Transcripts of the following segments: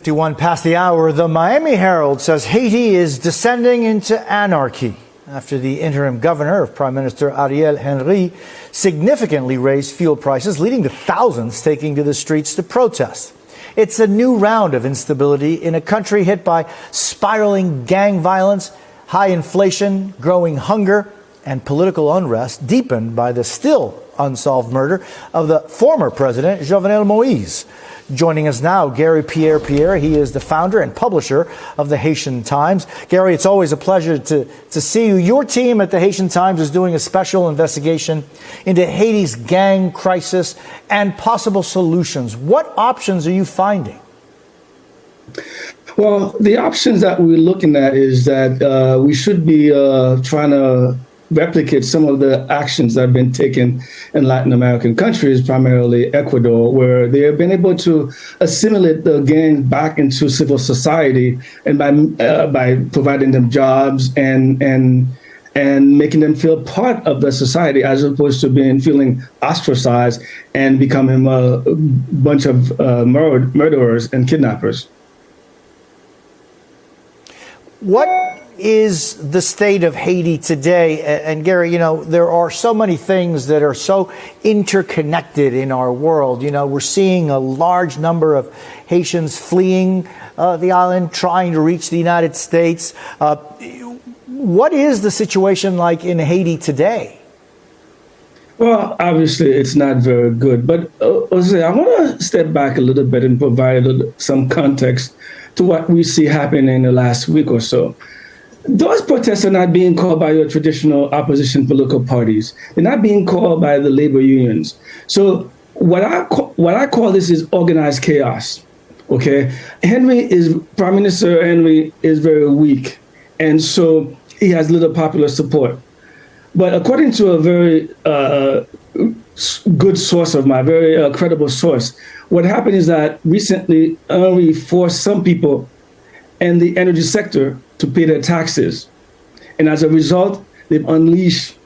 51 past the hour, the Miami Herald says Haiti is descending into anarchy after the interim governor of Prime Minister Ariel Henry significantly raised fuel prices, leading to thousands taking to the streets to protest. It's a new round of instability in a country hit by spiraling gang violence, high inflation, growing hunger, and political unrest deepened by the still unsolved murder of the former president, Jovenel Moïse. Joining us now, Garry Pierre-Pierre. He is the founder and publisher of the Haitian Times. Garry, it's always a pleasure to see you. Your team at the Haitian Times is doing a special investigation into Haiti's gang crisis and possible solutions. What options are you finding? Well, the options that we're looking at is that we should be trying to replicate some of the actions that have been taken in Latin American countries, primarily Ecuador, where they have been able to assimilate the gang back into civil society, and by providing them jobs and making them feel part of the society, as opposed to feeling ostracized and becoming a bunch of murderers and kidnappers. What is the state of Haiti today? And Garry, there are so many things that are so interconnected in our world. We're seeing a large number of Haitians fleeing the island, trying to reach the United States. What is the situation like in Haiti today? Well, obviously, it's not very good. But Jose, I want to step back a little bit and provide some context to what we see happening in the last week or so. Those protests are not being called by your traditional opposition political parties. They're not being called by the labor unions. So what I call this is organized chaos. Okay, Prime Minister Henry is very weak, and so he has little popular support. But according to a very good source of mine, very credible source, what happened is that recently Henry forced some people in the energy sector to pay their taxes. And as a result, they've unleashed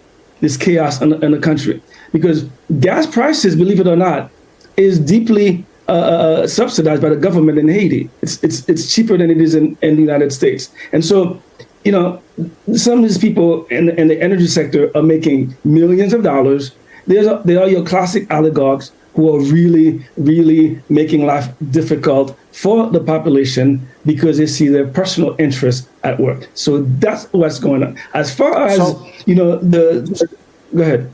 this chaos in the country. Because gas prices, believe it or not, is deeply subsidized by the government in Haiti. It's cheaper than it is in the United States. And so, some of these people in the energy sector are making millions of dollars. They are your classic oligarchs who are really, really making life difficult for the population because they see their personal interests at work. So that's what's going on. As far as, go ahead.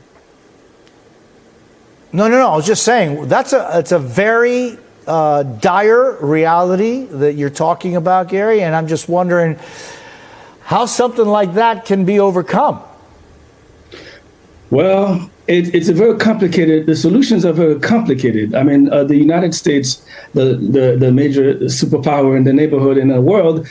No. I was just saying, it's a very dire reality that you're talking about, Garry, and I'm just wondering how something like that can be overcome. Well, it's a very complicated. The solutions are very complicated. I mean, the United States, the major superpower in the neighborhood in the world,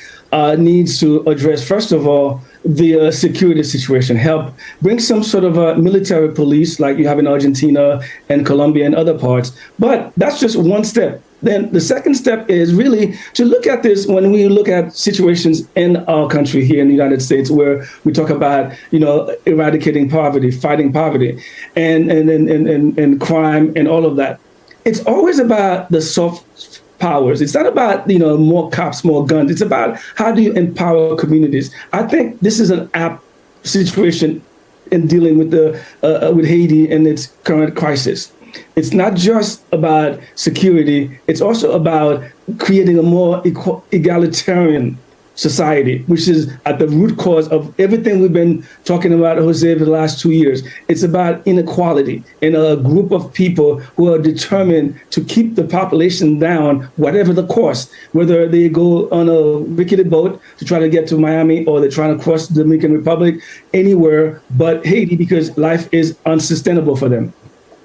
needs to address, first of all, the security situation, help bring some sort of a military police like you have in Argentina and Colombia and other parts. But that's just one step. Then the second step is really to look at this when we look at situations in our country here in the United States, where we talk about, eradicating poverty, fighting poverty, and crime and all of that. It's always about the soft powers. It's not about, more cops, more guns. It's about how do you empower communities. I think this is an apt situation in dealing with with Haiti and its current crisis. It's not just about security. It's also about creating a more egalitarian society, which is at the root cause of everything we've been talking about, Jose, for the last 2 years. It's about inequality in a group of people who are determined to keep the population down, whatever the cost, whether they go on a rickety boat to try to get to Miami or they're trying to cross the Dominican Republic, anywhere but Haiti, because life is unsustainable for them.